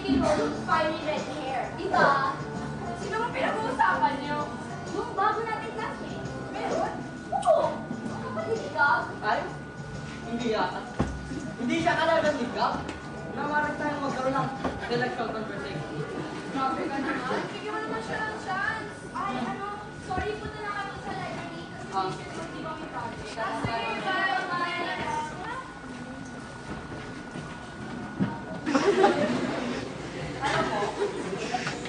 magiging role of spiny red hair. Diba? Sino mo pinag-uusapan niyo? Yung bago nating classmate. Meron? Oo. Kapag-higap. Ay? Hindi yata. Hindi siya talagang higap. Namarag tayong magkaroon ng intellectual conversation. Grabe ka naman. Bigyan mo naman siya ng chance. Ay, ano, sorry, punta na kami sa library kasi hindi ba may project. Sige, bye. Alam mo,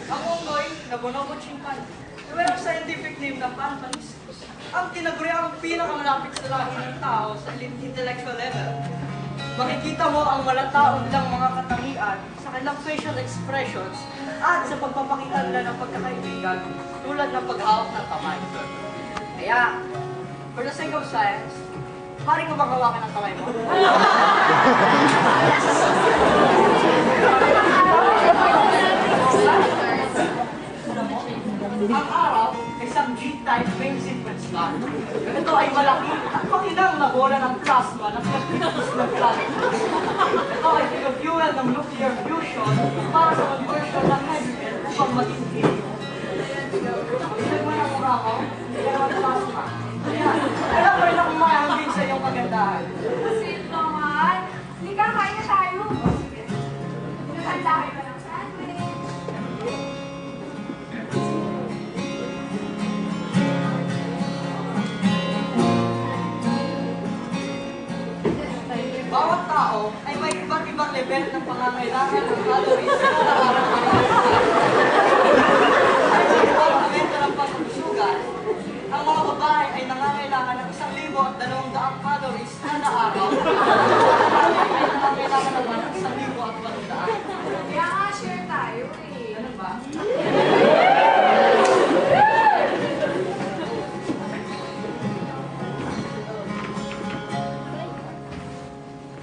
ang unggoy na bonobo chimpanzee, mayroong scientific name na Panpaniscus. Ang tinaguri ang pinakamalapit sa lahi ng tao sa intellectual level. Makikita mo ang malataon lang mga katangian sa kanilang facial expressions at sa pagpapakita nila ng pagkakaibigan tulad ng paghawak ng kamay. Kaya, for the sake of science, pari mo bang hawakan ang kamay mo? Ang araw ay isang G-type wave sequence star. Ito ay malaki at makinang na bola ng plasma na pinagpitos ng planet. Ito ay pinag-fuel ng nuclear fusion para sa conversion ng hydrogen upang maging helium. Pinag mo ng mukha ko, hindi ka naman plasma. Kaya pa rin akong mahangin sa iyong kagandahan. Sweet naman. Lika, kain na tayo. Pinaganda kayo ba ng sandwich? Bawat tao ay may iba't ibang level ng pangangailangan ng calories na nararamdaman. Ay may departamento ng pangkalusugan, ang mga babae ay nangangailangan ng 1,200 calories kada araw. Ang lalaki ay nangangailangan naman ng 1,800. Kaya nga, share tayo eh. Ganun ba?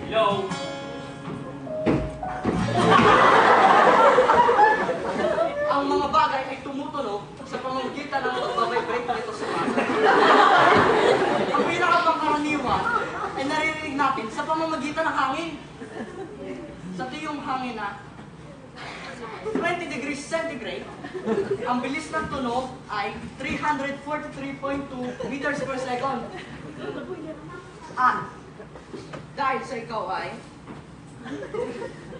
Hello? Ang mga bagay ay tumutunog sa pamamagitan ng pagbabibrate nito sa masa. Ang pinakapangkaraniwan ay naririnig natin sa pamamagitan ng hangin. Sa tiyong hangin na 20 degrees centigrade, ang bilis ng tunog ay 343.2 meters per second. At dahil sa ikaw ay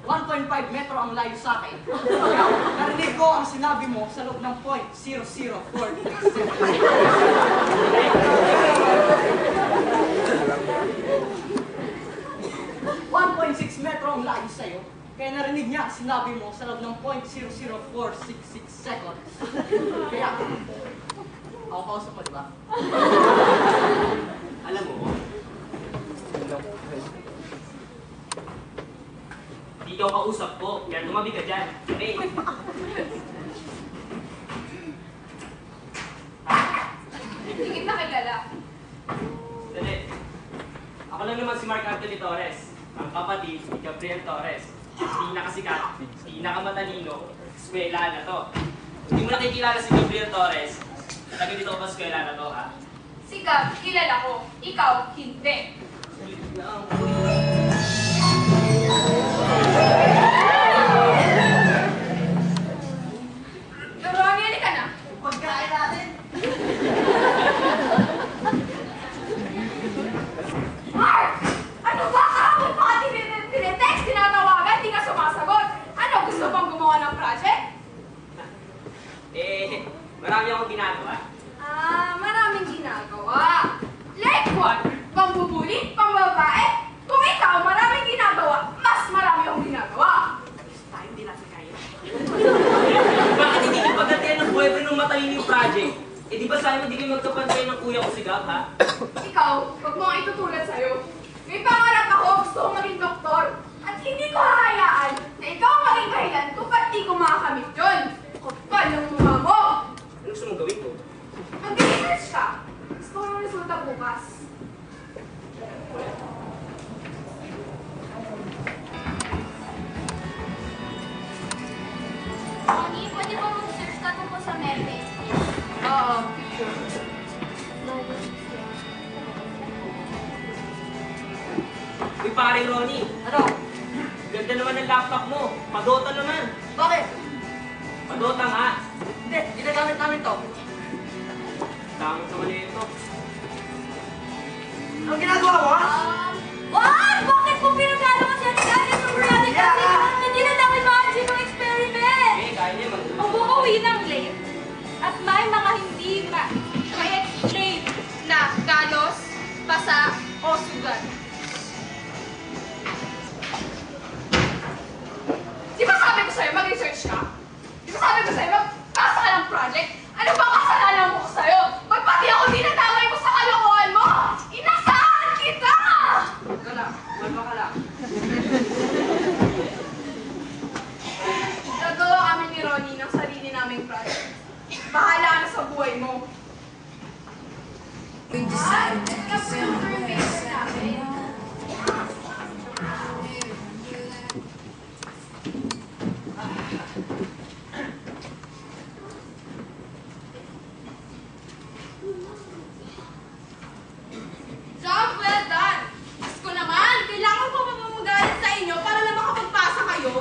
1.5 metro ang layo sa akin. Narinig ko ang sinabi mo sa loob ng 0.004 seconds. 1.6 metro ang layo sa'yo. Kaya narinig niya ang sinabi mo sa loob ng 0.00466 seconds. Kaya, ako kausap mo, di ba? Alam mo, di ikaw kausap ko, kaya tumabi ka dyan. Okay? Higit na kilala. Dali. Ako lang naman si Mark Anthony Torres, ang kapatid ni Gabriel Torres. Pinakasikat, pinakamatalino, eskwela na to. Hindi mo nakikilala si Gabriel Torres, taga dito ko pa eskwela na to, ha? Si Gab, kilala ko. Ikaw, hindi. Sulit lang. Pero Ronnie, ka na. Pagkain natin. Mark! Ano ba? Kahapon pa ka tinetext, tinatawagan, di ka sumasagot. Ano, gusto bang gumawa ng project? Marami akong ginagawa. Maraming ginagawa. Like what? Pambubuli? Pambabae? Kung ikaw maraming ginagawa, mas marami akong ginagawa. Tayo hindi natin kaya. Bakit hindi niyo pagdating ng boyfriend ng matalino yung project? Eh di ba sabi mo di kayo magkapantay ng kuya ko si Gab, ha? Ikaw, huwag mo ang itutulad sa'yo. May pangarap ako, gusto kong maging doktor. At hindi ko hahayaan na ikaw ang maging dahilan kung ba't di ko makakamit yun. Kapal ng mukha mo! Ano gusto mong gawin ko? Mag-research ka. Gusto ko ng resulta bukas. Moni, pwede ba mag-search ka tungkol sa mermaid? Oo, sure. Uy, pare Ronnie, Ano? Ganda naman ng laptop mo. Padota naman. Bakit? Padota nga. Hindi, ginagamit namin to. Damang sa mali ito. Anong ginagawa mo, ha? What? Bakit po pinagano kasi ang galing ng reality kasi Yeah. hindi na lang imagine ng experiment? Eh, kaya niya Umuwi ng late at may mga hindi ma-explain na galos, pasa, o sugat. Di ba sabi ko sa'yo, mag-research ka? Di ba sabi ko sa'yo, magpasa ka ng project? Ano ba kasalanan mo ko sa'yo? Ba't pati ako dinadamay mo sa kalokohan mo? Inasahan kita! Kala, malma ka lang. Nagawa kami ni Ronnie ng sarili naming project. Bahala ka na sa buhay mo. Job well done! Diyos ko naman, kailangan ko mamamagalit sa inyo para lang makapagpasa kayo.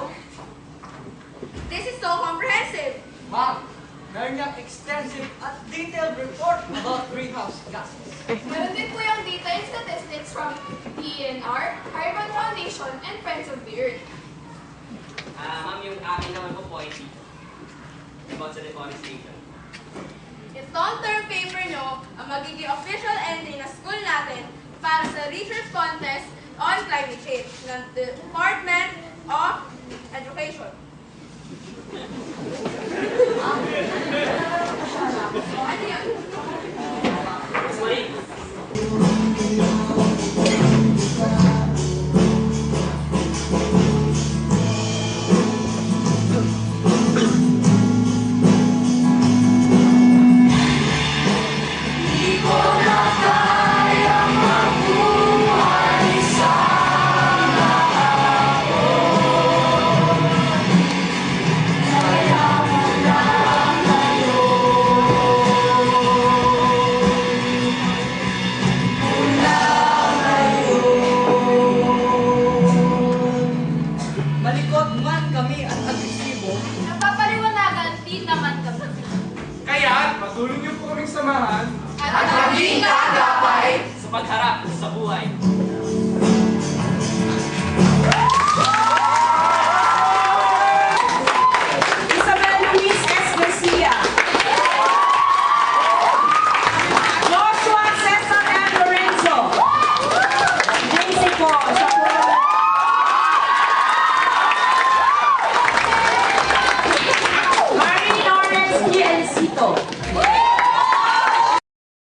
This is so comprehensive. Ma'am, meron niyang extensive at detailed report about greenhouse gases. Meron din po yung data and statistics from DNR, Carbon Foundation, and Friends of the Earth. Ma'am, yung akin naman po ay about sa deforestation. Yung long-term paper nyo ang magiging official ending ng school natin para sa research contest on climate change ng Department of Education. Ano yun? Mas mali. Malikot man kami at agresibo, Napapaliwanagan, di naman kami. Kaya, patuloy niyo po kaming samahan At maging kaagapay Sa pagharap sa buhay.